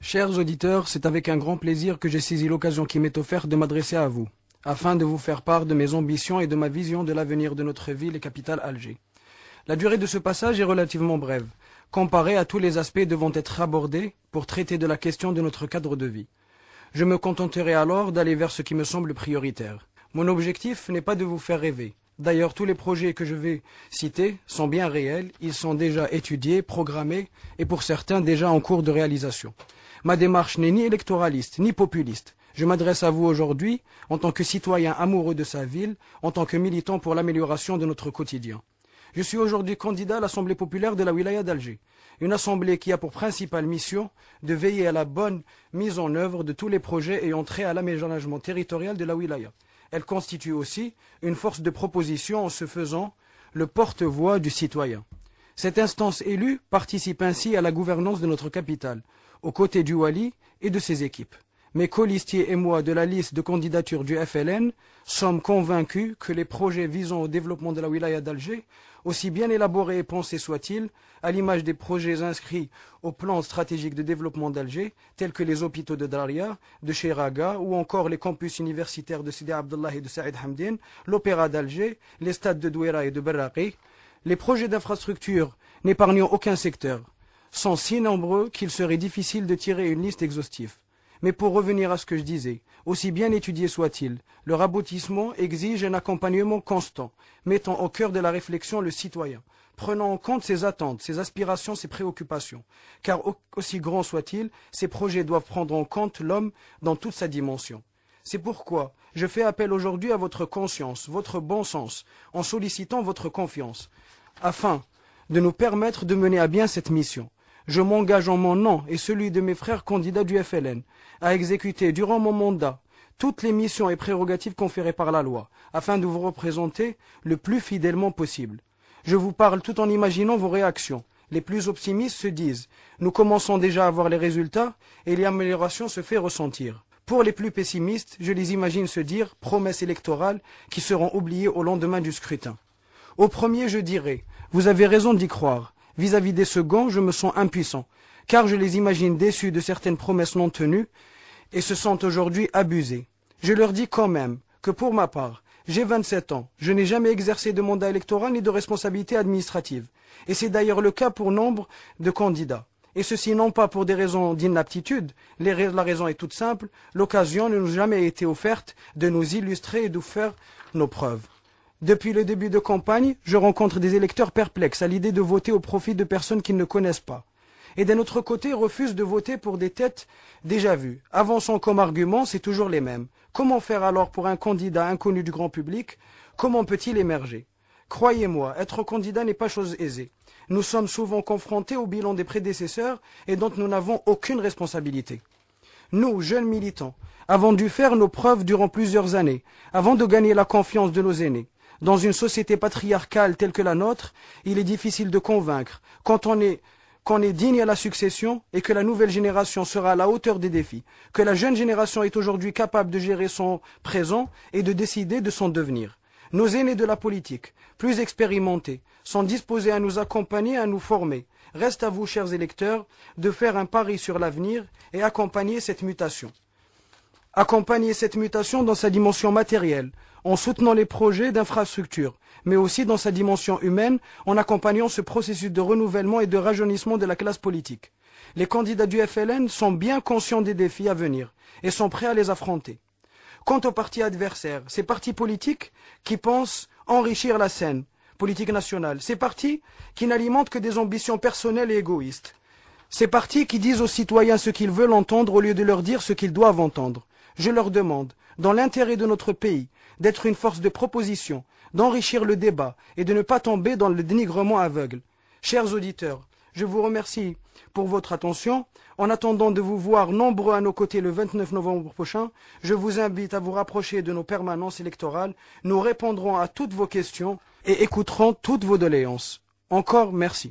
Chers auditeurs, c'est avec un grand plaisir que j'ai saisi l'occasion qui m'est offerte de m'adresser à vous, afin de vous faire part de mes ambitions et de ma vision de l'avenir de notre ville et capitale Alger. La durée de ce passage est relativement brève, comparée à tous les aspects devant être abordés pour traiter de la question de notre cadre de vie. Je me contenterai alors d'aller vers ce qui me semble prioritaire. Mon objectif n'est pas de vous faire rêver. D'ailleurs, tous les projets que je vais citer sont bien réels, ils sont déjà étudiés, programmés et pour certains déjà en cours de réalisation. Ma démarche n'est ni électoraliste ni populiste. Je m'adresse à vous aujourd'hui en tant que citoyen amoureux de sa ville, en tant que militant pour l'amélioration de notre quotidien. Je suis aujourd'hui candidat à l'Assemblée populaire de la wilaya d'Alger, une assemblée qui a pour principale mission de veiller à la bonne mise en œuvre de tous les projets ayant trait à l'aménagement territorial de la wilaya. Elle constitue aussi une force de proposition en se faisant le porte-voix du citoyen. Cette instance élue participe ainsi à la gouvernance de notre capitale, aux côtés du Wali et de ses équipes. Mes colistiers et moi de la liste de candidature du FLN sommes convaincus que les projets visant au développement de la wilaya d'Alger, aussi bien élaborés et pensés soient-ils, à l'image des projets inscrits au plan stratégique de développement d'Alger, tels que les hôpitaux de Daria, de Cheraga, ou encore les campus universitaires de Sidi Abdallah et de Saïd Hamdine, l'opéra d'Alger, les stades de Douera et de Berraqi, les projets d'infrastructure n'épargnant aucun secteur, sont si nombreux qu'il serait difficile de tirer une liste exhaustive. Mais pour revenir à ce que je disais, aussi bien étudié soit-il, leur aboutissement exige un accompagnement constant, mettant au cœur de la réflexion le citoyen, prenant en compte ses attentes, ses aspirations, ses préoccupations. Car aussi grand soit-il, ces projets doivent prendre en compte l'homme dans toute sa dimension. C'est pourquoi je fais appel aujourd'hui à votre conscience, votre bon sens, en sollicitant votre confiance, afin de nous permettre de mener à bien cette mission. Je m'engage en mon nom et celui de mes frères candidats du FLN à exécuter durant mon mandat toutes les missions et prérogatives conférées par la loi, afin de vous représenter le plus fidèlement possible. Je vous parle tout en imaginant vos réactions. Les plus optimistes se disent « Nous commençons déjà à voir les résultats et l'amélioration se fait ressentir ». Pour les plus pessimistes, je les imagine se dire « Promesses électorales qui seront oubliées au lendemain du scrutin ». Au premier, je dirais « Vous avez raison d'y croire ». Vis-à-vis des seconds, je me sens impuissant, car je les imagine déçus de certaines promesses non tenues et se sentent aujourd'hui abusés. Je leur dis quand même que pour ma part, j'ai 27 ans, je n'ai jamais exercé de mandat électoral ni de responsabilité administrative. Et c'est d'ailleurs le cas pour nombre de candidats. Et ceci non pas pour des raisons d'inaptitude, la raison est toute simple, l'occasion ne nous a jamais été offerte de nous illustrer et de faire nos preuves. Depuis le début de campagne, je rencontre des électeurs perplexes à l'idée de voter au profit de personnes qu'ils ne connaissent pas. Et d'un autre côté, refusent de voter pour des têtes déjà vues. Avançant comme argument, c'est toujours les mêmes. Comment faire alors pour un candidat inconnu du grand public? Comment peut-il émerger? Croyez-moi, être candidat n'est pas chose aisée. Nous sommes souvent confrontés au bilan des prédécesseurs et dont nous n'avons aucune responsabilité. Nous, jeunes militants, avons dû faire nos preuves durant plusieurs années, avant de gagner la confiance de nos aînés. Dans une société patriarcale telle que la nôtre, il est difficile de convaincre qu'on est digne à la succession et que la nouvelle génération sera à la hauteur des défis, que la jeune génération est aujourd'hui capable de gérer son présent et de décider de son devenir. Nos aînés de la politique, plus expérimentés, sont disposés à nous accompagner, à nous former. Reste à vous, chers électeurs, de faire un pari sur l'avenir et accompagner cette mutation. Accompagner cette mutation dans sa dimension matérielle, en soutenant les projets d'infrastructure, mais aussi dans sa dimension humaine, en accompagnant ce processus de renouvellement et de rajeunissement de la classe politique. Les candidats du FLN sont bien conscients des défis à venir et sont prêts à les affronter. Quant aux partis adversaires, ces partis politiques qui pensent enrichir la scène politique nationale, ces partis qui n'alimentent que des ambitions personnelles et égoïstes, ces partis qui disent aux citoyens ce qu'ils veulent entendre au lieu de leur dire ce qu'ils doivent entendre. Je leur demande, dans l'intérêt de notre pays, d'être une force de proposition, d'enrichir le débat et de ne pas tomber dans le dénigrement aveugle. Chers auditeurs, je vous remercie pour votre attention. En attendant de vous voir nombreux à nos côtés le 29 novembre prochain, je vous invite à vous rapprocher de nos permanences électorales. Nous répondrons à toutes vos questions et écouterons toutes vos doléances. Encore merci.